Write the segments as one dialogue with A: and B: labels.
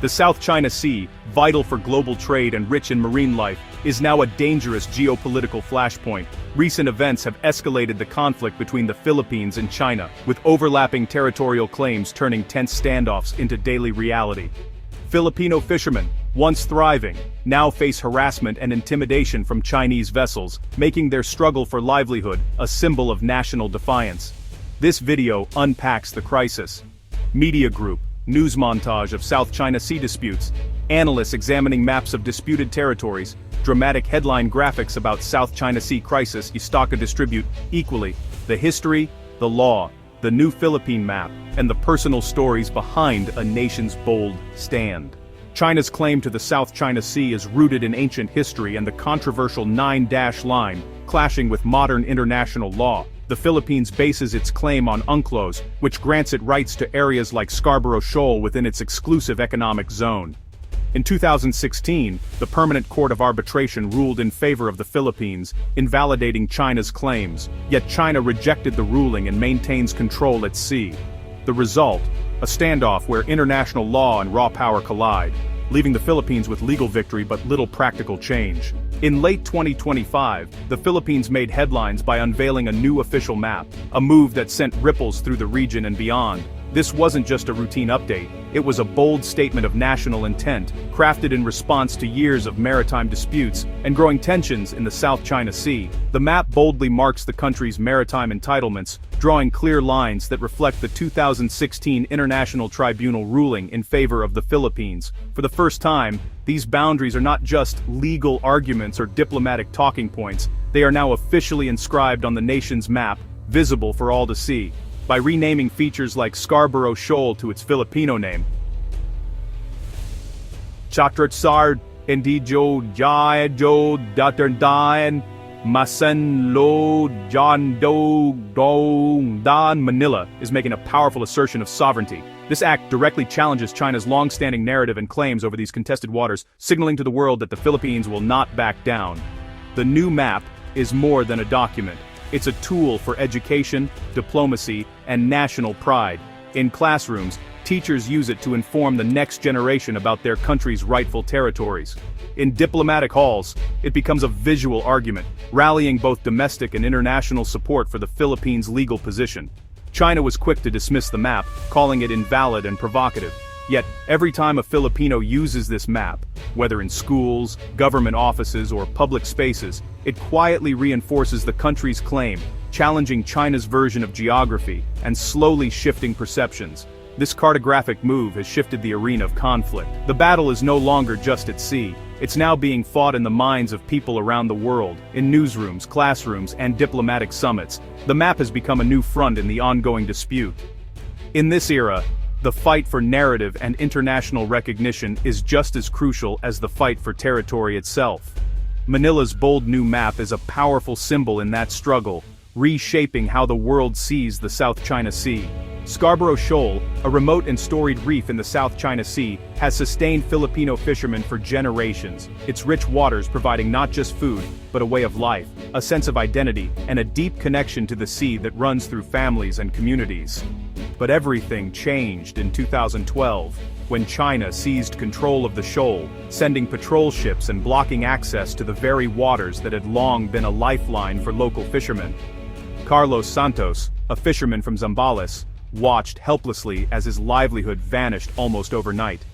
A: The South China Sea, vital for global trade and rich in marine life, is now a dangerous geopolitical flashpoint. Recent events have escalated the conflict between the Philippines and China, with overlapping territorial claims turning tense standoffs into daily reality. Filipino fishermen, once thriving, now face harassment and intimidation from Chinese vessels, making their struggle for livelihood a symbol of national defiance. This video unpacks the crisis. Media group, news montage of South China Sea disputes, analysts examining maps of disputed territories, dramatic headline graphics about South China Sea crisis Istaka distribute equally, the history, the law, the new Philippine map, and the personal stories behind a nation's bold stand. China's claim to the South China Sea is rooted in ancient history and the controversial 9-dash line, clashing with modern international law. The Philippines bases its claim on UNCLOS, which grants it rights to areas like Scarborough Shoal within its exclusive economic zone. In 2016, the Permanent Court of Arbitration ruled in favor of the Philippines, invalidating China's claims, yet China rejected the ruling and maintains control at sea. The result? A standoff where international law and raw power collide, leaving the Philippines with legal victory but little practical change. In late 2025, the Philippines made headlines by unveiling a new official map, a move that sent ripples through the region and beyond. This wasn't just a routine update, it was a bold statement of national intent, crafted in response to years of maritime disputes and growing tensions in the South China Sea. The map boldly marks the country's maritime entitlements, drawing clear lines that reflect the 2016 International Tribunal ruling in favor of the Philippines. For the first time, these boundaries are not just legal arguments or diplomatic talking points, they are now officially inscribed on the nation's map, visible for all to see. By renaming features like Scarborough Shoal to its Filipino name, Chatratsar, Indijo Jajo Daterdayan, Masan Lo John Do Dong Dan Manila is making a powerful assertion of sovereignty. This act directly challenges China's long-standing narrative and claims over these contested waters, signaling to the world that the Philippines will not back down. The new map is more than a document. It's a tool for education, diplomacy, and national pride. In classrooms, teachers use it to inform the next generation about their country's rightful territories. In diplomatic halls, it becomes a visual argument, rallying both domestic and international support for the Philippines' legal position. China was quick to dismiss the map, calling it invalid and provocative. Yet, every time a Filipino uses this map, whether in schools, government offices, or public spaces, it quietly reinforces the country's claim, challenging China's version of geography, and slowly shifting perceptions. This cartographic move has shifted the arena of conflict. The battle is no longer just at sea, it's now being fought in the minds of people around the world, in newsrooms, classrooms, and diplomatic summits. The map has become a new front in the ongoing dispute. In this era, the fight for narrative and international recognition is just as crucial as the fight for territory itself. Manila's bold new map is a powerful symbol in that struggle, reshaping how the world sees the South China Sea. Scarborough Shoal, a remote and storied reef in the South China Sea, has sustained Filipino fishermen for generations, its rich waters providing not just food, but a way of life, a sense of identity, and a deep connection to the sea that runs through families and communities. But everything changed in 2012, when China seized control of the shoal, sending patrol ships and blocking access to the very waters that had long been a lifeline for local fishermen. Carlos Santos, a fisherman from Zambales, watched helplessly as his livelihood vanished almost overnight.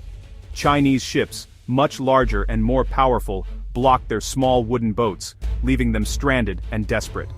A: Chinese ships, much larger and more powerful, blocked their small wooden boats, leaving them stranded and desperate.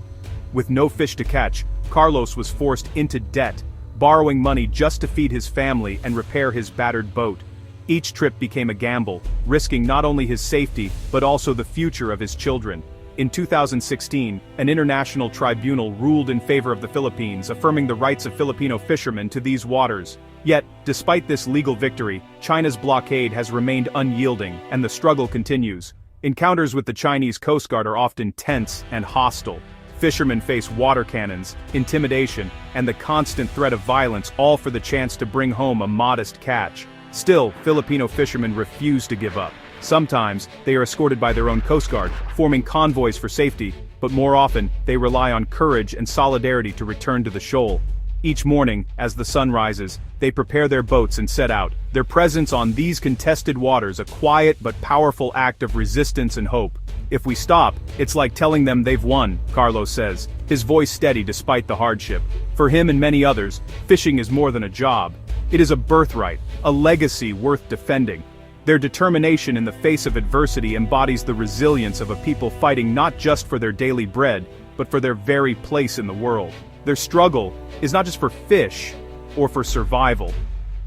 A: With no fish to catch, Carlos was forced into debt, borrowing money just to feed his family and repair his battered boat. Each trip became a gamble, risking not only his safety but also the future of his children. In 2016, an international tribunal ruled in favor of the Philippines, affirming the rights of Filipino fishermen to these waters. Yet, despite this legal victory, China's blockade has remained unyielding, and the struggle continues. Encounters with the Chinese Coast Guard are often tense and hostile. Fishermen face water cannons, intimidation, and the constant threat of violence, all for the chance to bring home a modest catch. Still, Filipino fishermen refuse to give up. Sometimes, they are escorted by their own Coast Guard, forming convoys for safety, but more often, they rely on courage and solidarity to return to the shoal. Each morning, as the sun rises, they prepare their boats and set out, their presence on these contested waters a quiet but powerful act of resistance and hope. If we stop, it's like telling them they've won, Carlos says, his voice steady despite the hardship. For him and many others, fishing is more than a job. It is a birthright, a legacy worth defending. Their determination in the face of adversity embodies the resilience of a people fighting not just for their daily bread, but for their very place in the world. Their struggle is not just for fish or for survival,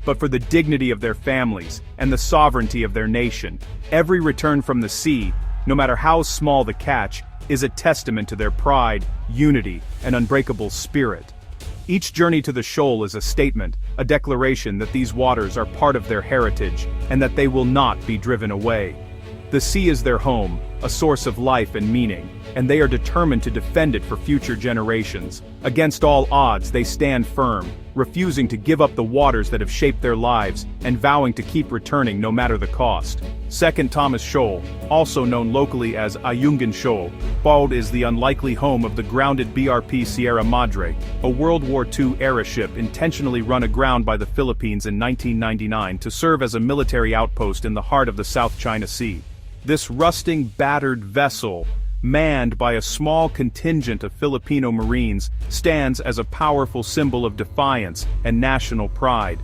A: but for the dignity of their families and the sovereignty of their nation. Every return from the sea, no matter how small the catch, is a testament to their pride, unity, and unbreakable spirit. Each journey to the shoal is a statement, a declaration that these waters are part of their heritage, and that they will not be driven away. The sea is their home, a source of life and meaning, and they are determined to defend it for future generations. Against all odds, they stand firm, refusing to give up the waters that have shaped their lives, and vowing to keep returning no matter the cost. Second Thomas Shoal, also known locally as Ayungin Shoal, Bald is the unlikely home of the grounded BRP Sierra Madre, a World War II-era ship intentionally run aground by the Philippines in 1999 to serve as a military outpost in the heart of the South China Sea. This rusting, battered vessel, manned by a small contingent of Filipino Marines, stands as a powerful symbol of defiance and national pride.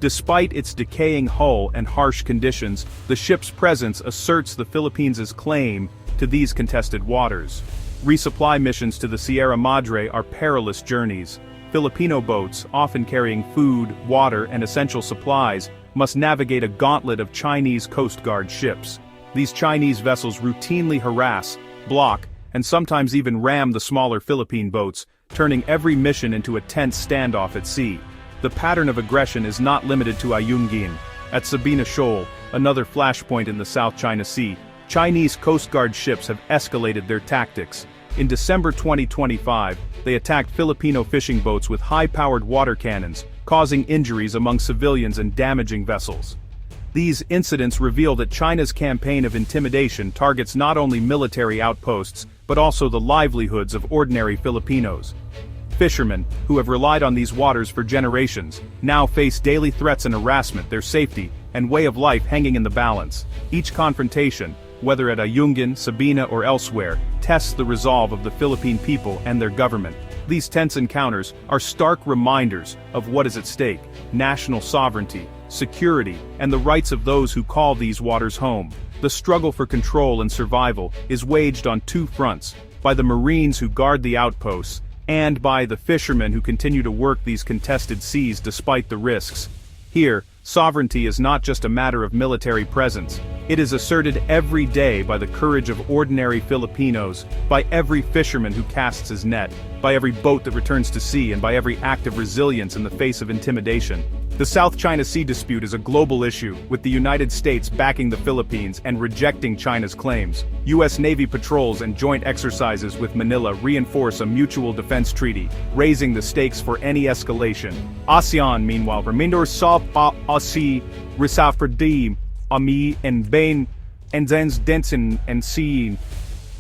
A: Despite its decaying hull and harsh conditions, the ship's presence asserts the Philippines' claim to these contested waters. Resupply missions to the Sierra Madre are perilous journeys. Filipino boats, often carrying food, water, and essential supplies, must navigate a gauntlet of Chinese Coast Guard ships. These Chinese vessels routinely harass, block, and sometimes even ram the smaller Philippine boats, turning every mission into a tense standoff at sea. The pattern of aggression is not limited to Ayungin. At Sabina Shoal, another flashpoint in the South China Sea, Chinese Coast Guard ships have escalated their tactics. In December 2025, they attacked Filipino fishing boats with high-powered water cannons, causing injuries among civilians and damaging vessels. These incidents reveal that China's campaign of intimidation targets not only military outposts, but also the livelihoods of ordinary Filipinos. Fishermen, who have relied on these waters for generations, now face daily threats and harassment, their safety and way of life hanging in the balance. Each confrontation, whether at Ayungin, Sabina, or elsewhere, tests the resolve of the Philippine people and their government. These tense encounters are stark reminders of what is at stake: national sovereignty, security, and the rights of those who call these waters home. The struggle for control and survival is waged on two fronts: by the Marines who guard the outposts, and by the fishermen who continue to work these contested seas despite the risks. Here, sovereignty is not just a matter of military presence. It is asserted every day by the courage of ordinary Filipinos, by every fisherman who casts his net, by every boat that returns to sea, and by every act of resilience in the face of intimidation. The South China Sea dispute is a global issue, with the United States backing the Philippines and rejecting China's claims. U.S. Navy patrols and joint exercises with Manila reinforce a mutual defense treaty, raising the stakes for any escalation. ASEAN, meanwhile, remains sa asi risafredim ami and bain and zens densen and seen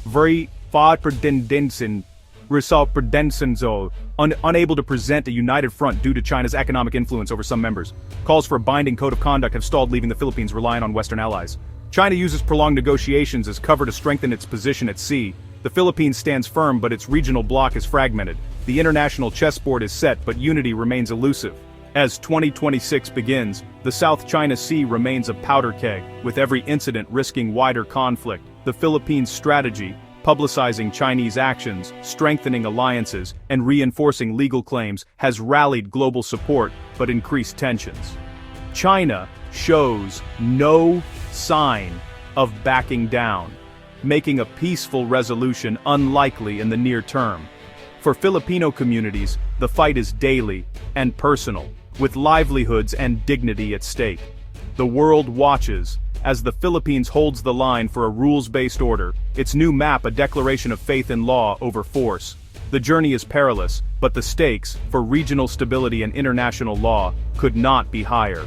A: very far predensen result predensenzo. Unable to present a united front due to China's economic influence over some members. Calls for a binding code of conduct have stalled, leaving the Philippines relying on Western allies. China uses prolonged negotiations as cover to strengthen its position at sea. The Philippines stands firm, but its regional bloc is fragmented. The international chessboard is set, but unity remains elusive. As 2026 begins, the South China Sea remains a powder keg, with every incident risking wider conflict. The Philippines' strategy, publicizing Chinese actions, strengthening alliances, and reinforcing legal claims, has rallied global support but increased tensions. China shows no sign of backing down, making a peaceful resolution unlikely in the near term. For Filipino communities, the fight is daily and personal, with livelihoods and dignity at stake. The world watches as the Philippines holds the line for a rules-based order, its new map a declaration of faith in law over force. The journey is perilous, but the stakes, for regional stability and international law, could not be higher.